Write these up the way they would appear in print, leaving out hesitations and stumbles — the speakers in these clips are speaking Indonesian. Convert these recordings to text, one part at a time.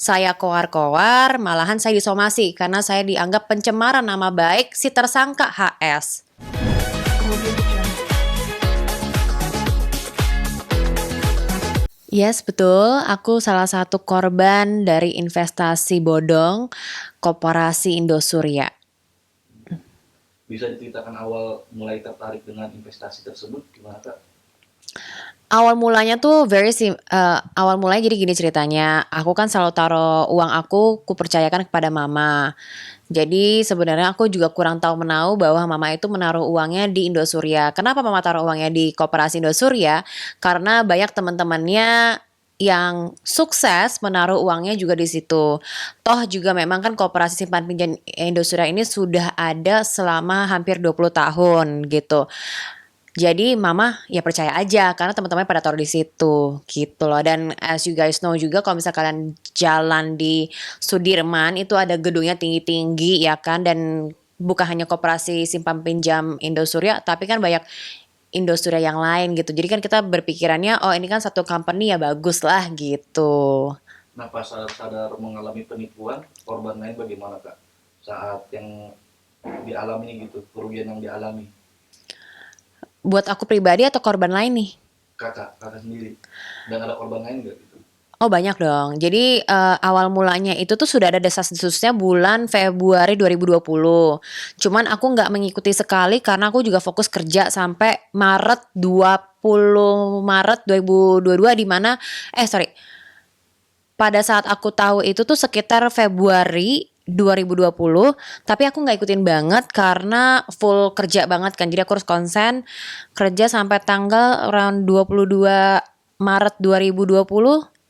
saya koar-koar, malahan saya disomasi karena saya dianggap pencemaran nama baik si tersangka HS. Yes, betul. Aku salah satu korban dari investasi bodong Koperasi Indosurya. Bisa diceritakan awal mulai tertarik dengan investasi tersebut gimana Kak? Awal mulanya tuh awal mulanya jadi gini ceritanya. Aku kan selalu taruh uang aku kupercayakan kepada mama. Jadi sebenarnya aku juga kurang tahu menahu bahwa mama itu menaruh uangnya di Indosurya. Kenapa mama taruh uangnya di Koperasi Indosurya? Karena banyak teman-temannya yang sukses menaruh uangnya juga di situ. Toh juga memang kan Koperasi Simpan Pinjam Indosurya ini sudah ada selama hampir 20 tahun gitu. Jadi mama ya percaya aja karena teman-teman pada taruh di situ gitu loh. Dan as you guys know juga kalau misalnya kalian jalan di Sudirman itu ada gedungnya tinggi-tinggi ya kan, dan bukan hanya Koperasi Simpan Pinjam Indosurya tapi kan banyak Indosurya yang lain gitu. Jadi kan kita berpikirannya oh ini kan satu company ya bagus lah gitu. Nah pas sadar mengalami penipuan, korban lain bagaimana Kak? Saat yang dialami gitu, kerugian yang dialami. Buat aku pribadi atau korban lain nih? Kakak sendiri. Dan ada korban lain nggak gitu? Oh banyak dong. Jadi awal mulanya itu tuh sudah ada desas-desusnya bulan Februari 2020. Cuman aku nggak mengikuti sekali karena aku juga fokus kerja sampai Maret 2022 di mana pada saat aku tahu itu tuh sekitar Februari 2020, tapi aku nggak ikutin banget karena full kerja banget kan. Jadi aku harus konsen kerja sampai tanggal around 22 Maret 2020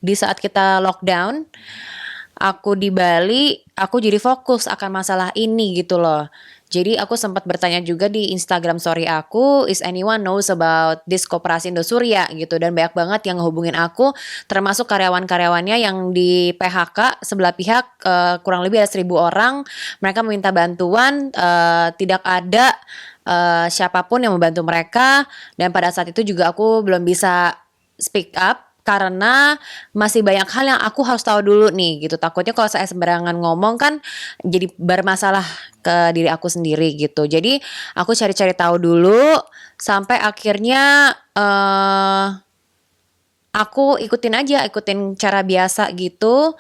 di saat kita lockdown. Aku di Bali, aku jadi fokus akan masalah ini gitu loh. Jadi aku sempat bertanya juga di Instagram story aku, is anyone knows about this Koperasi Indosurya gitu, dan banyak banget yang ngehubungin aku, termasuk karyawan-karyawannya yang di PHK sebelah pihak, kurang lebih ada 1.000 orang. Mereka meminta bantuan, tidak ada siapapun yang membantu mereka, dan pada saat itu juga aku belum bisa speak up karena masih banyak hal yang aku harus tahu dulu nih gitu. Takutnya kalau saya sembarangan ngomong kan jadi bermasalah ke diri aku sendiri gitu. Jadi aku cari-cari tahu dulu sampai akhirnya aku ikutin cara biasa gitu.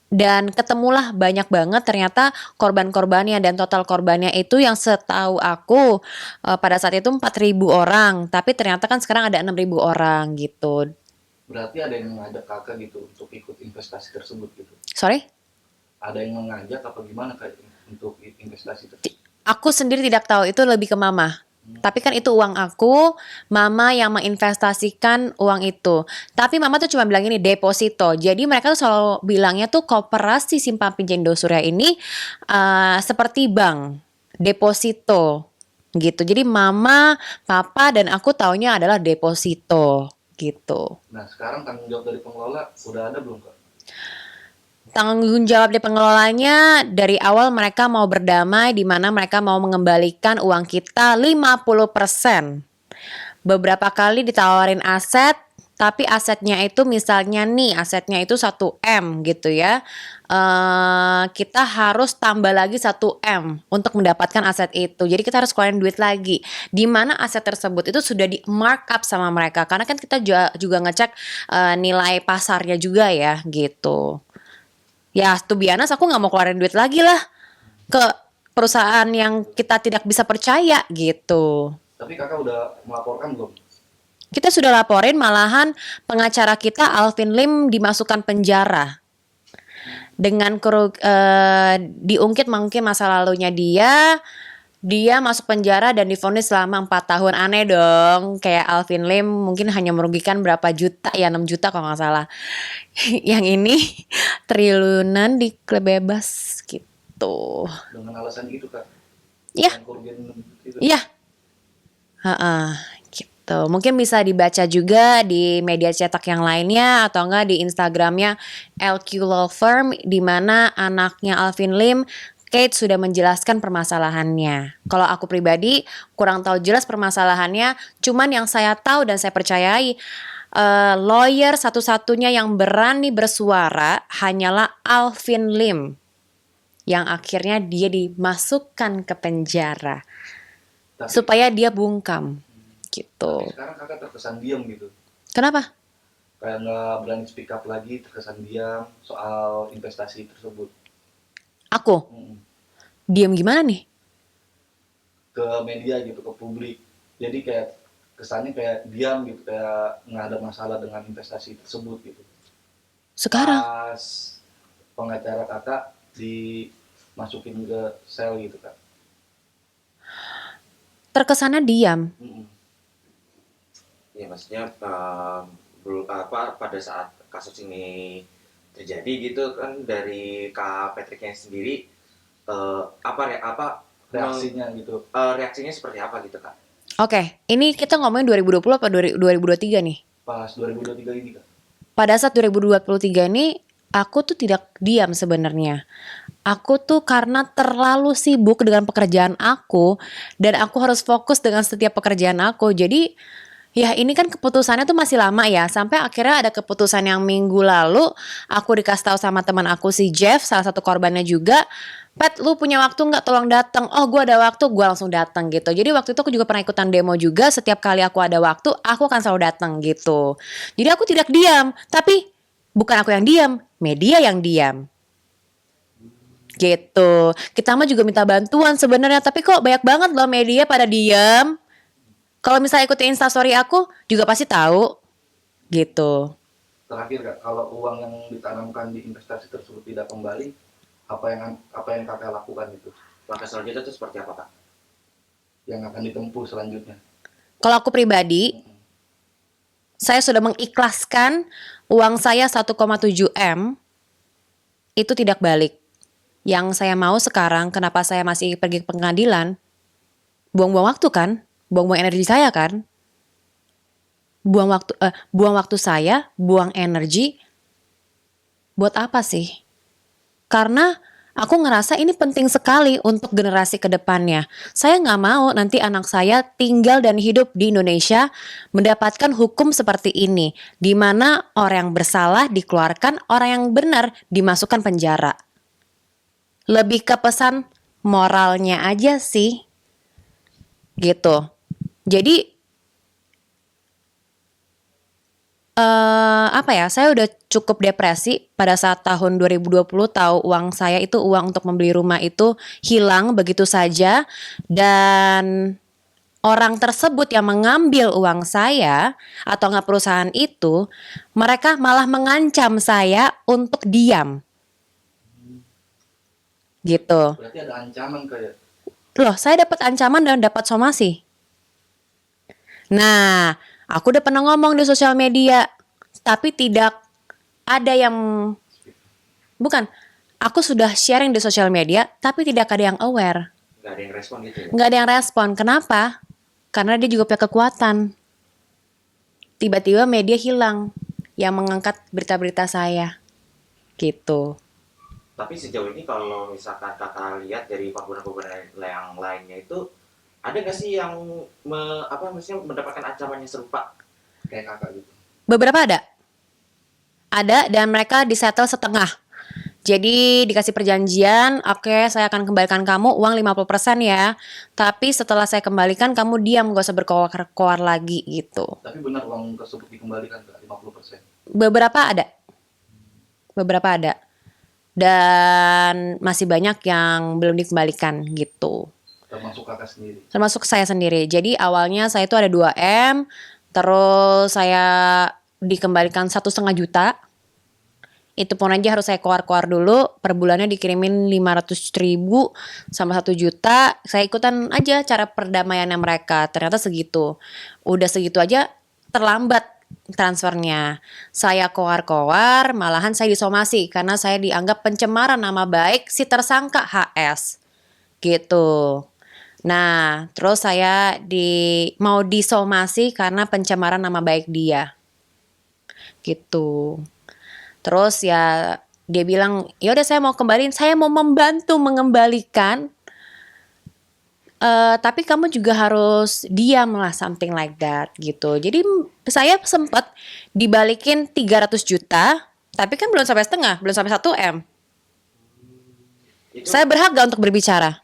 Dan ketemulah banyak banget ternyata korban-korbannya, dan total korbannya itu yang setahu aku pada saat itu 4.000 orang, tapi ternyata kan sekarang ada 6.000 orang gitu. Berarti ada yang mengajak Kakak gitu untuk ikut investasi tersebut gitu? Sorry? Ada yang mengajak apa gimana Kak untuk investasi tersebut? Aku sendiri tidak tahu, itu lebih ke mama. Tapi kan itu uang aku, mama yang menginvestasikan uang itu. Tapi mama tuh cuma bilang ini deposito. Jadi mereka tuh selalu bilangnya tuh Koperasi Simpan Pinjam Indosurya ini seperti bank, deposito gitu. Jadi mama, papa dan aku taunya adalah deposito gitu. Nah sekarang tanggung jawab dari pengelola udah ada belum Kak? Tanggung jawab dari pengelolanya dari awal mereka mau berdamai, di mana mereka mau mengembalikan uang kita 50%. Beberapa kali ditawarin aset, tapi asetnya itu misalnya nih asetnya itu 1M gitu ya. Kita harus tambah lagi 1M untuk mendapatkan aset itu. Jadi kita harus keluarin duit lagi. Di mana aset tersebut itu sudah di markup sama mereka. Karena kan kita juga ngecek nilai pasarnya juga ya gitu. Ya, to be honest, aku nggak mau keluarin duit lagi lah ke perusahaan yang kita tidak bisa percaya gitu. Tapi Kakak udah melaporkan belum? Kita sudah laporin, malahan pengacara kita Alvin Lim dimasukkan penjara dengan diungkit mungkin masa lalunya dia masuk penjara dan divonis selama 4 tahun. Aneh dong, kayak Alvin Lim mungkin hanya merugikan berapa juta ya, 6 juta kalau nggak salah. Yang ini triliunan bebas gitu. Dengan alasan itu Kak? Iya. Gitu. Iya. Gitu. Mungkin bisa dibaca juga di media cetak yang lainnya atau enggak di Instagramnya LQ Law Firm, di mana anaknya Alvin Lim, Kate, sudah menjelaskan permasalahannya. Kalau aku pribadi kurang tahu jelas permasalahannya, cuman yang saya tahu dan saya percayai lawyer satu-satunya yang berani bersuara hanyalah Alvin Lim, yang akhirnya dia dimasukkan ke penjara Tapi, supaya dia bungkam gitu. tapi sekarang kakak terkesan diam gitu. Kenapa? Kayak nggak berani speak up lagi, terkesan diam soal investasi tersebut. Aku Mm. diam gimana nih? Ke media gitu, ke publik. Jadi kayak kesannya kayak diam gitu, kayak nggak ada masalah dengan investasi tersebut gitu. Sekarang Pas pengacara kakak dimasukin ke sel gitu kak. terkesannya diam. Mm-mm. Ya maksudnya pada saat kasus ini terjadi gitu kan dari Kak Patricknya sendiri Reaksinya gitu. reaksinya seperti apa gitu Kak? Oke, ini kita ngomongin 2020 apa 2023 nih? Pas 2023 ini kak. Pada saat 2023 ini aku tuh tidak diam sebenarnya. Aku tuh karena terlalu sibuk dengan pekerjaan aku dan aku harus fokus dengan setiap pekerjaan aku. Jadi ya ini kan keputusannya tuh masih lama ya. Sampai akhirnya ada keputusan yang minggu lalu aku dikasih tahu sama teman aku si Jeff, salah satu korbannya juga. Pat, lu punya waktu nggak? Tolong datang. Oh, gue ada waktu, gue langsung datang gitu. Jadi waktu itu aku juga pernah ikutan demo juga. Setiap kali aku ada waktu, aku akan selalu datang gitu. Jadi aku tidak diam, tapi bukan aku yang diam, media yang diam. Gitu. Kita mah juga minta bantuan sebenarnya, tapi kok banyak banget loh media pada diam. Kalau misalnya ikutin instastory aku, juga pasti tahu. Gitu. Terakhir kak, kalau uang yang ditanamkan di investasi tersebut tidak kembali, apa yang kakak lakukan itu? Langkah selanjutnya itu seperti apa Kak? Yang akan ditempuh selanjutnya? Kalau aku pribadi, saya sudah mengikhlaskan uang saya 1,7 M itu tidak balik. Yang saya mau sekarang, kenapa saya masih pergi ke pengadilan? Buang-buang waktu kan? Buang-buang energi saya kan? Buang waktu saya, buang energi. Buat apa sih? Karena aku ngerasa ini penting sekali untuk generasi kedepannya. Saya nggak mau nanti anak saya tinggal dan hidup di Indonesia mendapatkan hukum seperti ini, di mana orang yang bersalah dikeluarkan, orang yang benar dimasukkan penjara. Lebih ke pesan moralnya aja sih, gitu. Jadi apa ya, saya udah cukup depresi pada saat tahun 2020 tahu uang saya itu uang untuk membeli rumah itu hilang begitu saja dan orang tersebut yang mengambil uang saya atau nggak perusahaan itu mereka malah mengancam saya untuk diam gitu. Berarti ada ancaman kayak. Loh, saya dapat ancaman dan dapat somasi. Nah, aku udah pernah ngomong di sosial media, tapi tidak ada yang bukan. Aku sudah sharing di sosial media, tapi tidak ada yang aware. Nggak ada yang respon gitu ya? Nggak ada yang respon. Kenapa? Karena dia juga punya kekuatan. Tiba-tiba media hilang yang mengangkat berita-berita saya. Gitu. Tapi sejauh ini kalau misalkan Kakak lihat dari penggunaan-penggunaan yang lainnya itu ada nggak sih yang maksudnya mendapatkan ancaman yang serupa? Kayak kakak gitu. Beberapa ada. Ada dan mereka disetel setengah. Jadi dikasih perjanjian, oke saya akan kembalikan kamu uang 50% ya. Tapi setelah saya kembalikan kamu diam, gak usah berkoar-koar lagi gitu. Tapi benar uang tersebut dikembalikan ke 50%. Beberapa ada. Beberapa ada. Dan masih banyak yang belum dikembalikan gitu. Termasuk kakak sendiri. Termasuk saya sendiri. Jadi awalnya saya itu ada 2 M, terus saya dikembalikan 1,5 juta. Itu pun aja harus saya keluar-keluar dulu. Per bulannya dikirimin 500.000 sama 1 juta. Saya ikutan aja cara perdamaiannya mereka. Ternyata segitu. Udah segitu aja terlambat transfernya. Saya keluar-keluar, malahan saya disomasi. Karena saya dianggap pencemaran nama baik si tersangka HS. Gitu. Nah, terus saya mau disomasi karena pencemaran nama baik dia. Gitu. Terus ya dia bilang, ya udah saya mau kembaliin, saya mau membantu mengembalikan. Tapi kamu juga harus diam lah, something like that gitu. Jadi Saya sempat dibalikin 300 juta, tapi kan belum sampai setengah, belum sampai 1 M. Itu Saya berhak gak untuk berbicara?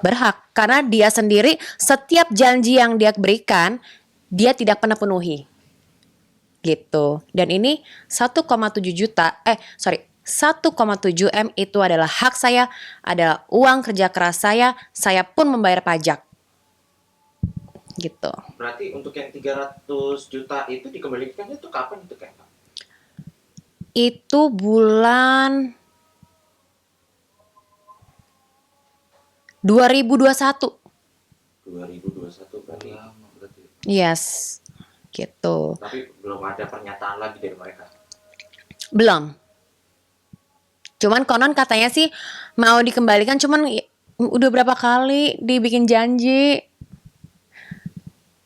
Berhak, karena dia sendiri setiap janji yang dia berikan, dia tidak pernah penuhi. Gitu. Dan ini 1,7 juta, 1,7 M itu adalah hak saya, adalah uang kerja keras saya pun membayar pajak. Gitu. berarti untuk yang 300 juta itu dikembalikan itu kapan itu kayak Pak? Itu bulan 2021. 2021 berarti. Lama berarti. Yes. Gitu. Tapi belum ada pernyataan lagi dari mereka. Belum. Cuman konon katanya sih mau dikembalikan, cuman udah berapa kali dibikin janji.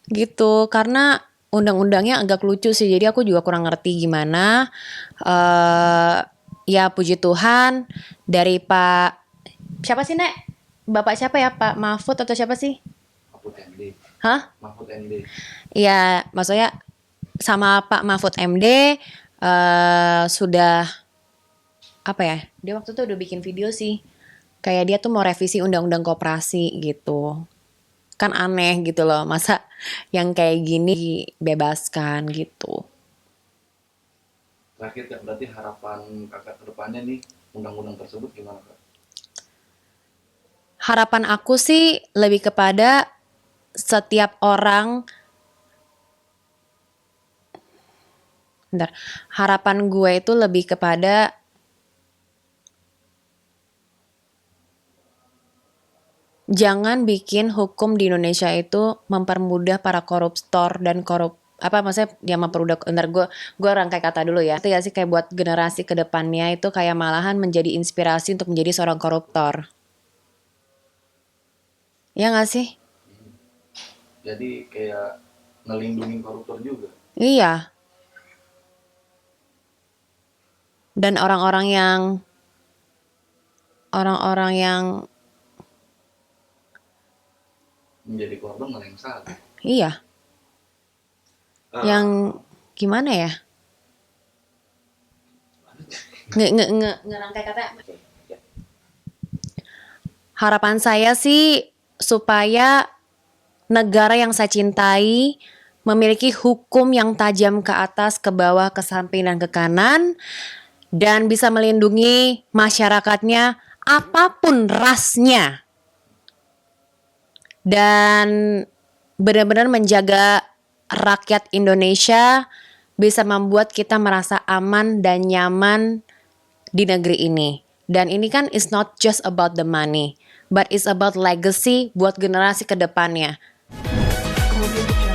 Gitu, karena undang-undangnya agak lucu sih, jadi aku juga kurang ngerti gimana. Ya puji Tuhan dari Pak siapa sih Nek? Bapak siapa ya, Pak Mahfud atau siapa sih? Mahfud MD. Hah? Mahfud MD. Ya maksudnya sama Pak Mahfud MD sudah apa ya? Dia waktu itu udah bikin video sih. Kayak dia tuh mau revisi undang-undang koperasi gitu. Kan aneh gitu loh, masa yang kayak gini dibebaskan gitu. Terakhir Kak, berarti harapan kakak ke depannya nih undang-undang tersebut gimana Kak? Harapan aku sih lebih kepada setiap orang. Bentar. Harapan gue itu lebih kepada jangan bikin hukum di Indonesia itu mempermudah para koruptor dan maksudnya yang mempermudah. Bentar, gue rangkai kata dulu ya. Itu ya sih kayak buat generasi kedepannya itu kayak malahan menjadi inspirasi untuk menjadi seorang koruptor. Ya nggak sih? Jadi kayak ngelindungin koruptor juga. Iya. Dan orang-orang yang Menjadi korban malah yang salah. iya, yang gimana ya? Ngerangkai kata. Harapan saya sih supaya negara yang saya cintai memiliki hukum yang tajam ke atas, ke bawah, ke samping, dan ke kanan, dan bisa melindungi masyarakatnya apapun rasnya. Dan benar-benar menjaga rakyat Indonesia bisa membuat kita merasa aman dan nyaman di negeri ini. Dan ini kan is not just about the money, but it's about legacy buat generasi kedepannya. Kemudian